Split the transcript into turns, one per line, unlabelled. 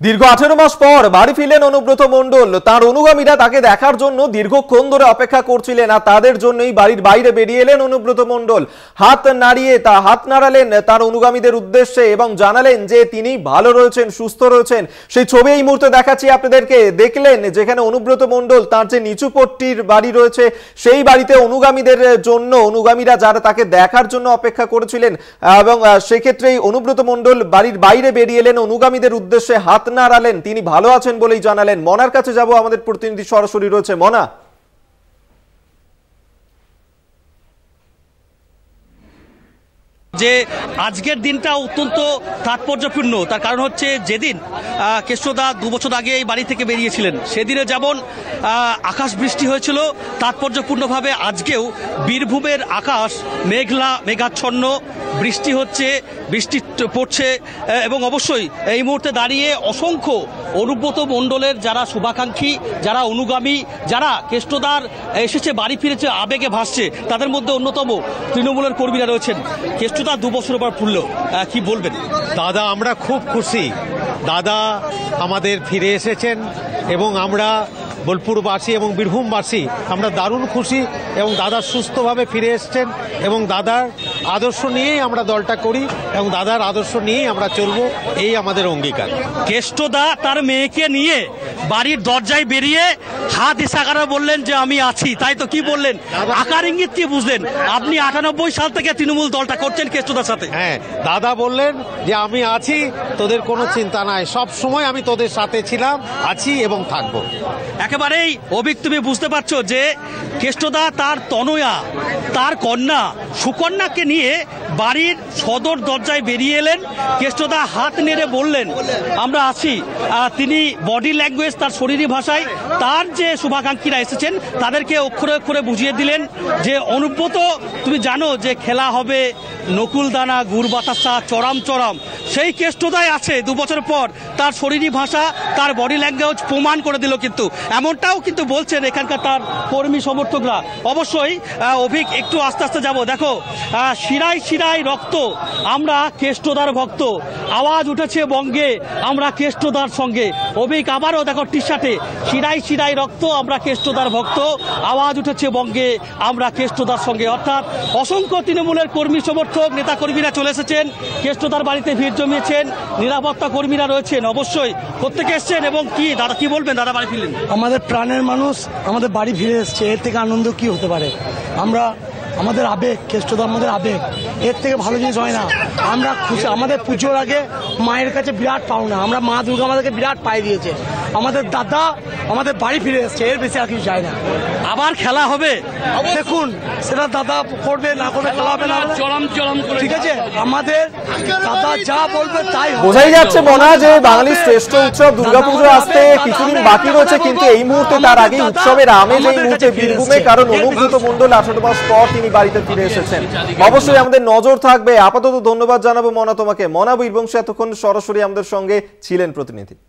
দীর্ঘ 18 মাস পর বাড়ি ফিরলেন অনুব্রত মণ্ডল। তার অনুগামীরা তাকে দেখার জন্য দীর্ঘক্ষণ ধরে অপেক্ষা করছিলেন, আর তাদের জন্যই বাড়ির বাইরে বেরিয়ে এলেন অনুব্রত মণ্ডল। হাত নাড়ালেন তার অনুগামীদের উদ্দেশ্যে এবং জানালেন যে তিনি ভালো রয়েছেন, সুস্থ রয়েছেন। সেই ছবি এই মুহূর্তে দেখাচ্ছি আপনাদেরকে। দেখলেন যেখানে অনুব্রত মণ্ডল তার যে নিচুপট্টির বাড়ি রয়েছে সেই বাড়িতে অনুগামীরা যারা তাকে দেখার জন্য অপেক্ষা করেছিলেন, এবং সেক্ষেত্রেই অনুব্রত মণ্ডল বাড়ির বাইরে বেরিয়ে এলেন, অনুগামীদের উদ্দেশ্যে হাত নাড়ালেন, তিনি ভালো আছেন বলেই জানালেন। মনার কাছে যাব, আমাদের প্রতিনিধি সরাসরি রয়েছে। মনা,
যে আজকের দিনটা অত্যন্ত তাৎপর্যপূর্ণ, তার কারণ হচ্ছে যেদিন কেষ্টদা 2 বছর আগে এই বাড়ি থেকে বেরিয়েছিলেন সেদিনে যেমন আকাশ বৃষ্টি হয়েছিল, তাৎপর্যপূর্ণভাবে আজকেও বীরভূমের আকাশ মেঘাচ্ছন্ন, বৃষ্টি হচ্ছে, বৃষ্টি পড়ছে এবং অবশ্যই এই মুহূর্তে দাঁড়িয়ে অসংখ্য অনুব্রত মণ্ডলের যারা শুভাকাঙ্ক্ষী, যারা অনুগামী, যারা কেষ্টদার এসেছে বাড়ি ফিরেছে আবেগে ভাসছে, তাদের মধ্যে অন্যতম তৃণমূলের কর্মীরা রয়েছেন। কেষ্টদা 2 বছর পর ফুলল, কি বলবেন?
দাদা, আমরা খুব খুশি। দাদা আমাদের ফিরে এসেছেন এবং আমরা বোলপুরবাসী এবং বীরভূমবাসী আমরা দারুণ খুশি, এবং দাদা সুস্থভাবে ফিরে এসেছেন এবং দাদার আদর্শ নিয়েই আমরা দলটা করি এবং দাদার আদর্শ নিয়েই আমরা চলবো, এই আমাদের অঙ্গীকার।
কেষ্টদা তার মেয়েকে নিয়ে বাড়ির দরজায় বেরিয়ে হাত ইশারা বললেন যে আমি আছি, তাই তো? কি বললেন, আকার ইঙ্গিত কি বুঝলেন? আপনি 98 সাল থেকে তৃণমূল দলটা করছেন কেষ্টদার সাথে।
হ্যাঁ, দাদা বললেন যে আমি আছি, তোদের কোনো চিন্তা নাই, সব সময় আমি তোদের সাথে ছিলাম, আছি এবং থাকবো।
একেবারেই অভিক, তুমি বুঝতে পারছো যে কেষ্টদা তার তনয়া, তার কন্যা সুকন্যাকে নিয়ে বাড়ির সদর দরজায় বেরিয়ে এলেন। কেষ্টদা হাত নেড়ে বললেন আমরা আছি। তিনি বডি ল্যাঙ্গুয়েজ, তার শরীরী ভাষায় তার যে শুভাকাঙ্ক্ষীরা এসেছেন তাদেরকে অক্ষরে অক্ষরে বুঝিয়ে দিলেন যে অনুব্রত, তুমি জানো যে খেলা হবে নকুলদানা গুড় বাতাসা চরম চরম, সেই কেষ্টদাই আছে 2 বছর পর। তার শরীরী ভাষা, তার বডি ল্যাঙ্গুয়েজ প্রমাণ করে দিল, কিন্তু এমনটাও কিন্তু বলছেন এখানকার তার কর্মী সমর্থকরা। অবশ্যই অভিক, একটু আস্তে আস্তে যাবো। দেখো, শিরায় শিরায় রক্ত, আমরা কেষ্টদার ভক্ত, আওয়াজ উঠেছে বঙ্গে, আমরা কেষ্টদার সঙ্গে। অভিক, আবারও দেখো টি শার্টে শিরায় শিরায় রক্ত, আমরা কেষ্টদার ভক্ত, আওয়াজ উঠেছে বঙ্গে, আমরা কেষ্টদার সঙ্গে। অর্থাৎ অসংখ্য তৃণমূলের কর্মী সমর্থক, নেতা কর্মীরা চলে এসেছেন, কেষ্টদার বাড়িতে ভিড় জমিয়েছেন, নিরাপত্তা কর্মীরা রয়েছেন, অবশ্যই প্রত্যেকে এসছেন। এবং কি দাদা, কি বলবেন? দাদা বাড়ি ফিরলেন,
আমাদের প্রাণের মানুষ আমাদের বাড়ি ফিরে এসছে, এর থেকে আনন্দ কি হতে পারে? আমাদের আবেগ, কেষ্টদা আমাদের আবেগ, এর থেকে ভালো জিনিস হয় না। আমরা খুশি। আমাদের পুজোর আগে মায়ের কাছে বিরাট পাওনা, আমরা মা দুর্গা আমাদেরকে বিরাট পাই দিয়েছে। আমাদের দাদা আমাদের বাড়ি ফিরে এসছে, এর বেশি আর কিছু চাই না।
আবার খেলা হবে,
দেখুন সেটা দাদা করবে না করবে, খেলা হবে না, ঠিক আছে? আমাদের দাদা যা বলবে তাই
বোঝাই যাচ্ছে মনা যে বাঙালির শ্রেষ্ঠ উৎসব দুর্গাপুজো আসতে কিছুদিন বাকি রয়েছে, কিন্তু এই মুহূর্তে তার আগে উৎসবের আমেজ এই মুহূর্তে বীরভূমে, কারণ অনুব্রত মণ্ডল 18 মাস পর তিনি বাড়িতে ফিরে এসেছেন। অবশ্যই আমাদের নজর থাকবে। আপাতত ধন্যবাদ জানাবো মনা তোমাকে। মনা, বীরবংশী এতক্ষণ সরাসরি আমাদের সঙ্গে ছিলেন প্রতিনিধি।